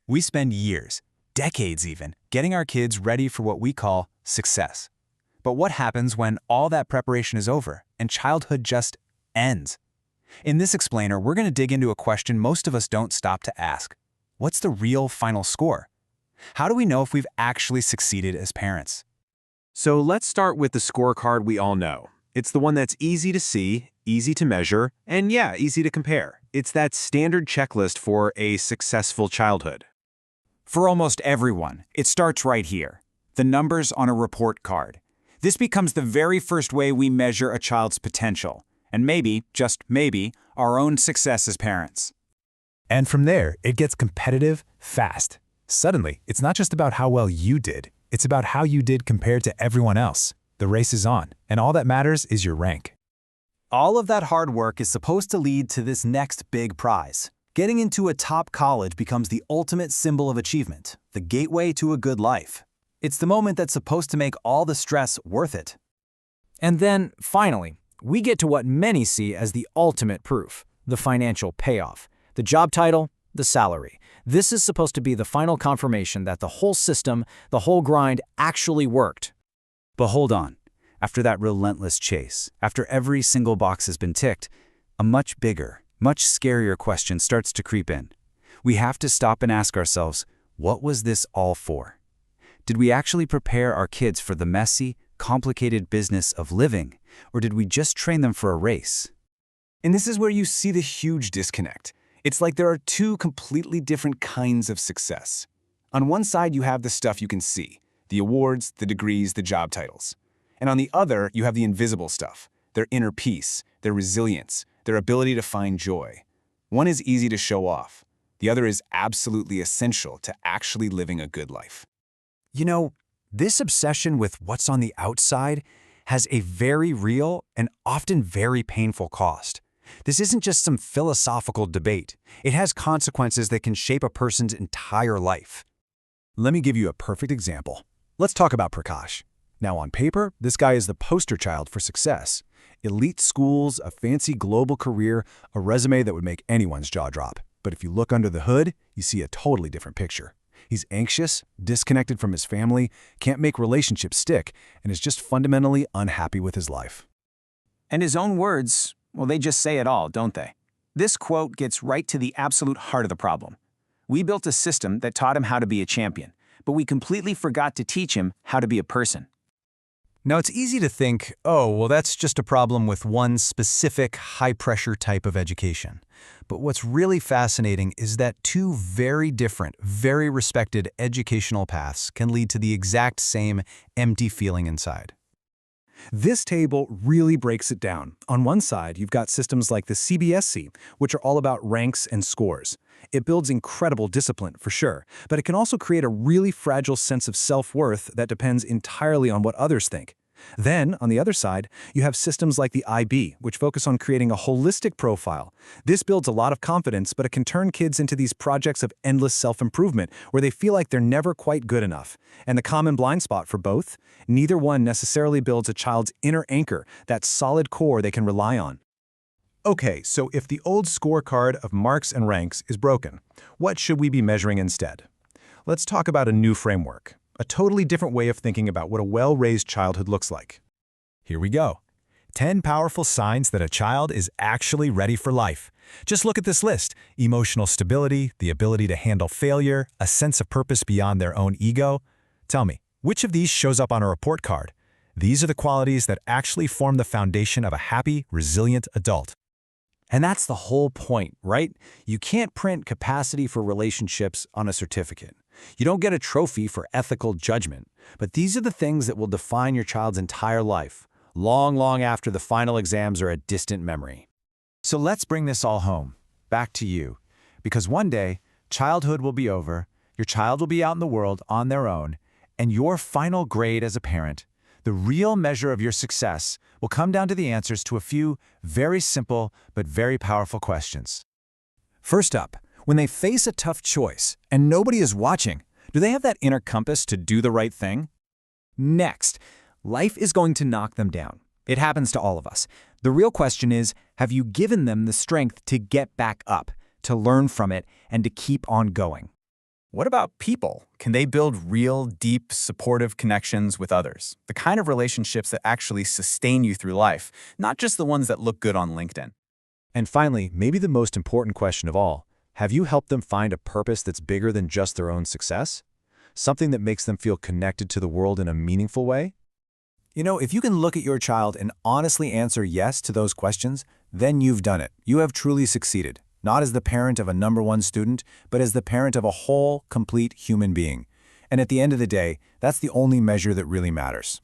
We spend years, decades even, getting our kids ready for what we call success. But what happens when all that preparation is over and childhood just ends? In this explainer, we're going to dig into a question most of us don't stop to ask. What's the real final score? How do we know if we've actually succeeded as parents? So let's start with the scorecard we all know. It's the one that's easy to see, easy to measure, and yeah, easy to compare. It's that standard checklist for a successful childhood. For almost everyone, it starts right here. The numbers on a report card. This becomes the very first way we measure a child's potential, and maybe, just maybe, our own success as parents. And from there, it gets competitive fast. Suddenly, it's not just about how well you did, it's about how you did compared to everyone else. The race is on, and all that matters is your rank. All of that hard work is supposed to lead to this next big prize. Getting into a top college becomes the ultimate symbol of achievement, the gateway to a good life. It's the moment that's supposed to make all the stress worth it. And then, finally, we get to what many see as the ultimate proof, the financial payoff. The job title, the salary. This is supposed to be the final confirmation that the whole system, the whole grind actually worked. But hold on. After that relentless chase, after every single box has been ticked, a much bigger, much scarier question starts to creep in. We have to stop and ask ourselves, what was this all for? Did we actually prepare our kids for the messy, complicated business of living, or did we just train them for a race? And this is where you see the huge disconnect. It's like there are two completely different kinds of success. On one side, you have the stuff you can see, the awards, the degrees, the job titles. And on the other, you have the invisible stuff, their inner peace, their resilience, their ability to find joy. One is easy to show off. The other is absolutely essential to actually living a good life. You know, this obsession with what's on the outside has a very real and often very painful cost. This isn't just some philosophical debate. It has consequences that can shape a person's entire life. Let me give you a perfect example. Let's talk about Prakash. Now, on paper, this guy is the poster child for success. Elite schools, a fancy global career, a resume that would make anyone's jaw drop. But if you look under the hood, you see a totally different picture. He's anxious, disconnected from his family, can't make relationships stick, and is just fundamentally unhappy with his life. And his own words, well, they just say it all, don't they? This quote gets right to the absolute heart of the problem. We built a system that taught him how to be a champion, but we completely forgot to teach him how to be a person. Now, it's easy to think, oh, well, that's just a problem with one specific high-pressure type of education. But what's really fascinating is that two very different, very respected educational paths can lead to the exact same empty feeling inside. This table really breaks it down. On one side, you've got systems like the CBSE, which are all about ranks and scores. It builds incredible discipline, for sure, but it can also create a really fragile sense of self-worth that depends entirely on what others think. Then, on the other side, you have systems like the IB, which focus on creating a holistic profile. This builds a lot of confidence, but it can turn kids into these projects of endless self-improvement, where they feel like they're never quite good enough. And the common blind spot for both? Neither one necessarily builds a child's inner anchor, that solid core they can rely on. Okay, so if the old scorecard of marks and ranks is broken, what should we be measuring instead? Let's talk about a new framework. A totally different way of thinking about what a well-raised childhood looks like. Here we go. 10 powerful signs that a child is actually ready for life. Just look at this list. Emotional stability, the ability to handle failure, a sense of purpose beyond their own ego. Tell me, which of these shows up on a report card? These are the qualities that actually form the foundation of a happy, resilient adult. And that's the whole point, right? You can't print capacity for relationships on a certificate. You don't get a trophy for ethical judgment, but these are the things that will define your child's entire life, long, long after the final exams are a distant memory. So let's bring this all home, back to you, because one day, childhood will be over, your child will be out in the world on their own, and your final grade as a parent, the real measure of your success, will come down to the answers to a few very simple but very powerful questions. First up, when they face a tough choice and nobody is watching, do they have that inner compass to do the right thing? Next, life is going to knock them down. It happens to all of us. The real question is, have you given them the strength to get back up, to learn from it, and to keep on going? What about people? Can they build real, deep, supportive connections with others? The kind of relationships that actually sustain you through life, not just the ones that look good on LinkedIn. And finally, maybe the most important question of all, have you helped them find a purpose that's bigger than just their own success? Something that makes them feel connected to the world in a meaningful way? You know, if you can look at your child and honestly answer yes to those questions, then you've done it. You have truly succeeded, not as the parent of a #1 student, but as the parent of a whole, complete human being. And at the end of the day, that's the only measure that really matters.